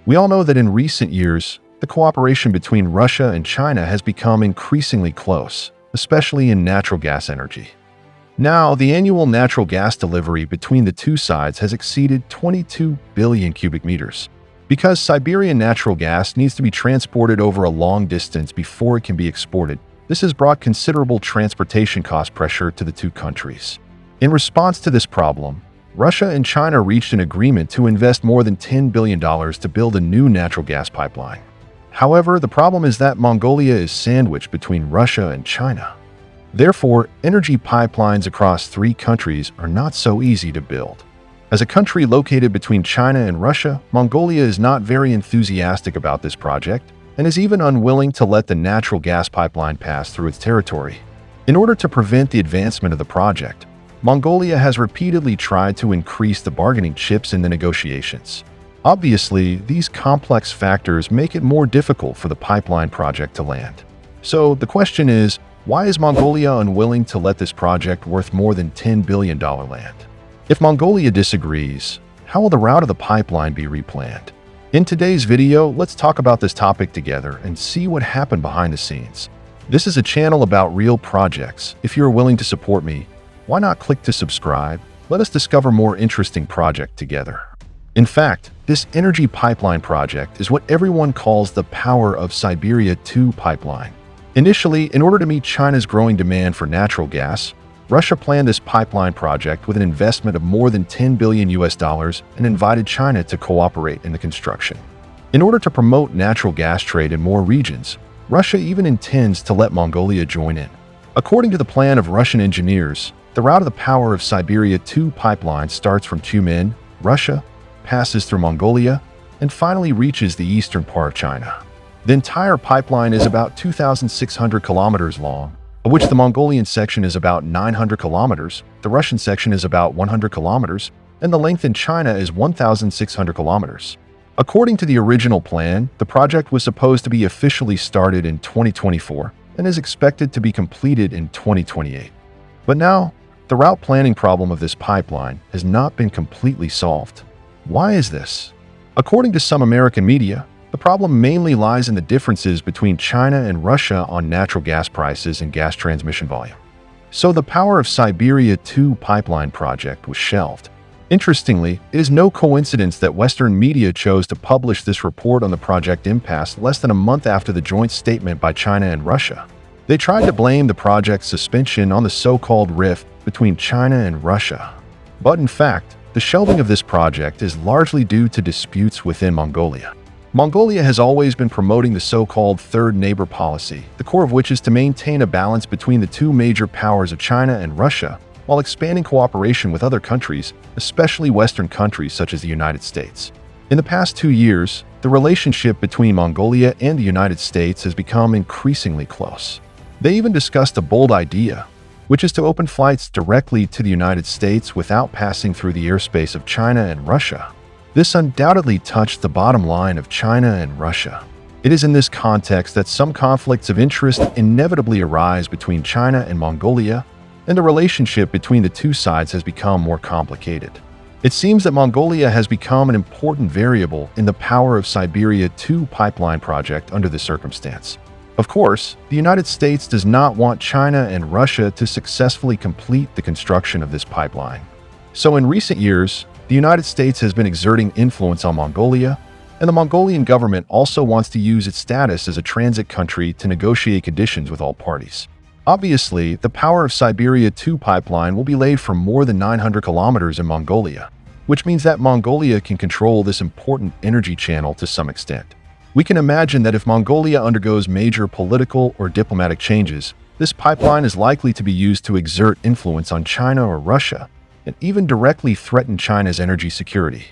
We all know that in recent years, the cooperation between Russia and China has become increasingly close, especially in natural gas energy. Now, the annual natural gas delivery between the two sides has exceeded 22 billion cubic meters. Because Siberian natural gas needs to be transported over a long distance before it can be exported, this has brought considerable transportation cost pressure to the two countries. In response to this problem, Russia and China reached an agreement to invest more than $10 billion to build a new natural gas pipeline. However, the problem is that Mongolia is sandwiched between Russia and China. Therefore, energy pipelines across three countries are not so easy to build. As a country located between China and Russia, Mongolia is not very enthusiastic about this project and is even unwilling to let the natural gas pipeline pass through its territory. In order to prevent the advancement of the project, Mongolia has repeatedly tried to increase the bargaining chips in the negotiations. Obviously, these complex factors make it more difficult for the pipeline project to land. So the question is, why is Mongolia unwilling to let this project worth more than $10 billion land? If Mongolia disagrees, how will the route of the pipeline be replanned? In today's video, let's talk about this topic together and see what happened behind the scenes. This is a channel about real projects. If you're willing to support me, why not click to subscribe? Let us discover more interesting project together. In fact, this energy pipeline project is what everyone calls the Power of Siberia 2 pipeline. Initially, in order to meet China's growing demand for natural gas, Russia planned this pipeline project with an investment of more than $10 billion and invited China to cooperate in the construction. In order to promote natural gas trade in more regions, Russia even intends to let Mongolia join in. According to the plan of Russian engineers, the route of the Power of Siberia 2 pipeline starts from Tyumen, Russia, passes through Mongolia, and finally reaches the eastern part of China. The entire pipeline is about 2,600 kilometers long, of which the Mongolian section is about 900 kilometers, the Russian section is about 100 kilometers, and the length in China is 1,600 kilometers. According to the original plan, the project was supposed to be officially started in 2024 and is expected to be completed in 2028. But now, the route planning problem of this pipeline has not been completely solved. Why is this? According to some American media, the problem mainly lies in the differences between China and Russia on natural gas prices and gas transmission volume. So the Power of Siberia 2 pipeline project was shelved. Interestingly, it is no coincidence that Western media chose to publish this report on the project impasse less than a month after the joint statement by China and Russia. They tried to blame the project's suspension on the so-called rift between China and Russia. But in fact, the shelving of this project is largely due to disputes within Mongolia. Mongolia has always been promoting the so-called third neighbor policy, the core of which is to maintain a balance between the two major powers of China and Russia, while expanding cooperation with other countries, especially Western countries such as the United States. In the past 2 years, the relationship between Mongolia and the United States has become increasingly close. They even discussed a bold idea, which is to open flights directly to the United States without passing through the airspace of China and Russia. This undoubtedly touched the bottom line of China and Russia. It is in this context that some conflicts of interest inevitably arise between China and Mongolia, and the relationship between the two sides has become more complicated. It seems that Mongolia has become an important variable in the Power of Siberia 2 pipeline project under this circumstance. Of course, the United States does not want China and Russia to successfully complete the construction of this pipeline. So in recent years, the United States has been exerting influence on Mongolia, and the Mongolian government also wants to use its status as a transit country to negotiate conditions with all parties. Obviously, the Power of Siberia 2 pipeline will be laid for more than 900 kilometers in Mongolia, which means that Mongolia can control this important energy channel to some extent. We can imagine that if Mongolia undergoes major political or diplomatic changes, this pipeline is likely to be used to exert influence on China or Russia, and even directly threaten China's energy security.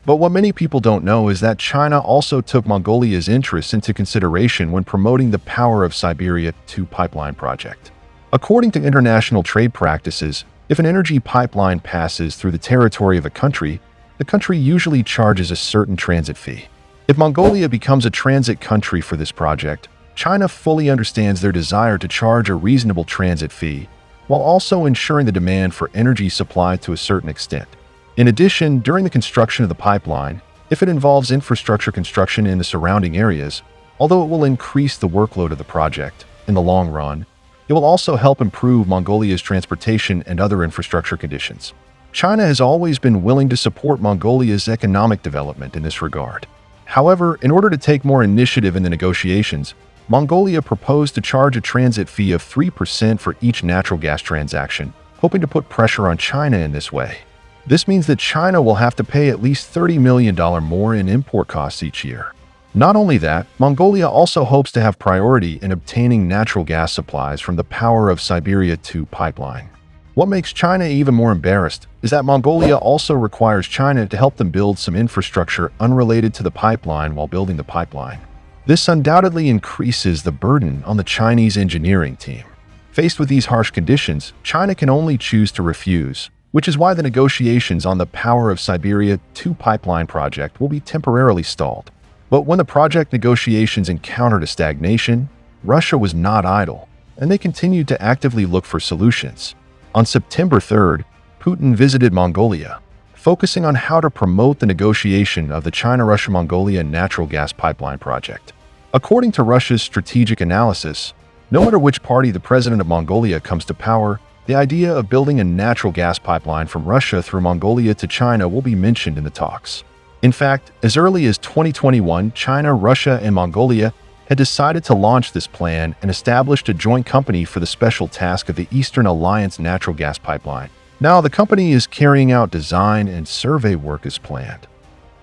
But what many people don't know is that China also took Mongolia's interests into consideration when promoting the Power of Siberia 2 pipeline project. According to international trade practices, if an energy pipeline passes through the territory of a country, the country usually charges a certain transit fee. If Mongolia becomes a transit country for this project, China fully understands their desire to charge a reasonable transit fee, while also ensuring the demand for energy supply to a certain extent. In addition, during the construction of the pipeline, If it involves infrastructure construction in the surrounding areas, although it will increase the workload of the project, in the long run, it will also help improve Mongolia's transportation and other infrastructure conditions. China has always been willing to support Mongolia's economic development in this regard. However, in order to take more initiative in the negotiations, Mongolia proposed to charge a transit fee of 3% for each natural gas transaction, hoping to put pressure on China in this way. This means that China will have to pay at least $30 million more in import costs each year. Not only that, Mongolia also hopes to have priority in obtaining natural gas supplies from the Power of Siberia 2 pipeline. What makes China even more embarrassed is that Mongolia also requires China to help them build some infrastructure unrelated to the pipeline while building the pipeline. This undoubtedly increases the burden on the Chinese engineering team. Faced with these harsh conditions, China can only choose to refuse, which is why the negotiations on the Power of Siberia 2 pipeline project will be temporarily stalled. But when the project negotiations encountered a stagnation, Russia was not idle, and they continued to actively look for solutions. On September 3rd, Putin visited Mongolia, focusing on how to promote the negotiation of the China-Russia-Mongolia natural gas pipeline project. According to Russia's strategic analysis, no matter which party the president of Mongolia comes to power, the idea of building a natural gas pipeline from Russia through Mongolia to China will be mentioned in the talks. In fact, as early as 2021, China, Russia, and Mongolia had decided to launch this plan and established a joint company for the special task of the Eastern Alliance natural gas pipeline. Now, the company is carrying out design and survey work as planned.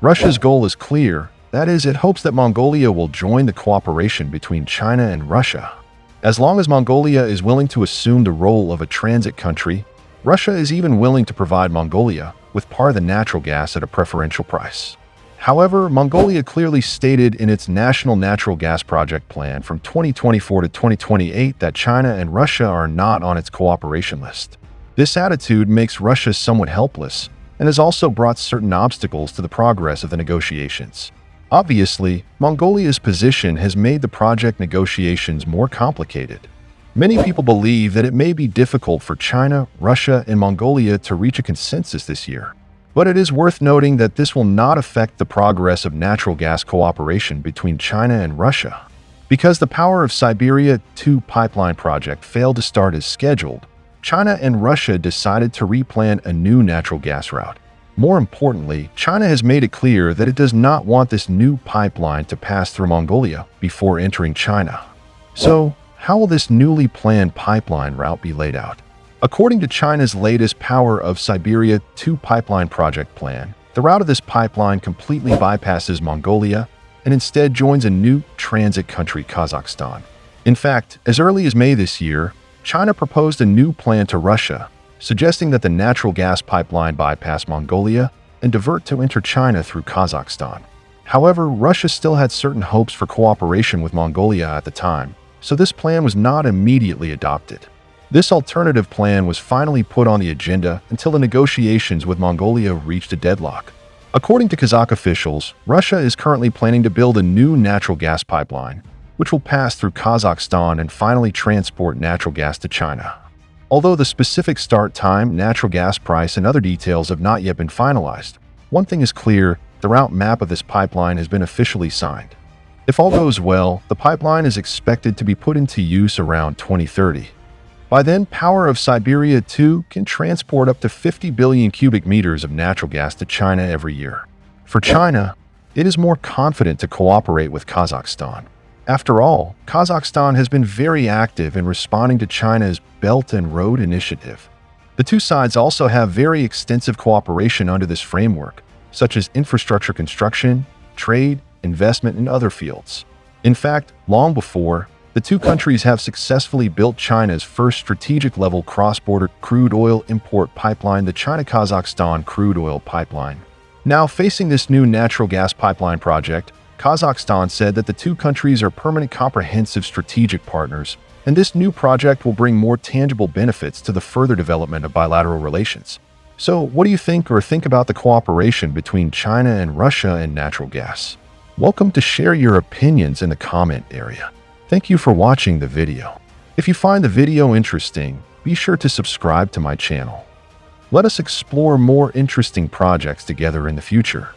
Russia's goal is clear, that is, it hopes that Mongolia will join the cooperation between China and Russia. As long as Mongolia is willing to assume the role of a transit country, Russia is even willing to provide Mongolia with part of the natural gas at a preferential price. However, Mongolia clearly stated in its National Natural Gas Project Plan from 2024 to 2028 that China and Russia are not on its cooperation list. This attitude makes Russia somewhat helpless and has also brought certain obstacles to the progress of the negotiations. Obviously, Mongolia's position has made the project negotiations more complicated. Many people believe that it may be difficult for China, Russia, and Mongolia to reach a consensus this year. But it is worth noting that this will not affect the progress of natural gas cooperation between China and Russia. Because the Power of Siberia 2 pipeline project failed to start as scheduled, China and Russia decided to replan a new natural gas route. More importantly, China has made it clear that it does not want this new pipeline to pass through Mongolia before entering China. So, how will this newly planned pipeline route be laid out? According to China's latest Power of Siberia 2 pipeline project plan, the route of this pipeline completely bypasses Mongolia and instead joins a new transit country, Kazakhstan. In fact, as early as May this year, China proposed a new plan to Russia, suggesting that the natural gas pipeline bypass Mongolia and divert to enter China through Kazakhstan. However, Russia still had certain hopes for cooperation with Mongolia at the time, so this plan was not immediately adopted. This alternative plan was finally put on the agenda until the negotiations with Mongolia reached a deadlock. According to Kazakh officials, Russia is currently planning to build a new natural gas pipeline, which will pass through Kazakhstan and finally transport natural gas to China. Although the specific start time, natural gas price, and other details have not yet been finalized, one thing is clear: the route map of this pipeline has been officially signed. If all goes well, the pipeline is expected to be put into use around 2030. By then, Power of Siberia 2 can transport up to 50 billion cubic meters of natural gas to China every year. For China, it is more confident to cooperate with Kazakhstan. After all, Kazakhstan has been very active in responding to China's Belt and Road Initiative. The two sides also have very extensive cooperation under this framework, such as infrastructure construction, trade, investment, and other fields. In fact, long before, the two countries have successfully built China's first strategic-level cross-border crude oil import pipeline, the China-Kazakhstan Crude Oil Pipeline. Now, facing this new natural gas pipeline project, Kazakhstan said that the two countries are permanent comprehensive strategic partners, and this new project will bring more tangible benefits to the further development of bilateral relations. So, what do you think about the cooperation between China and Russia in natural gas? Welcome to share your opinions in the comment area. Thank you for watching the video. If you find the video interesting, be sure to subscribe to my channel. Let us explore more interesting projects together in the future.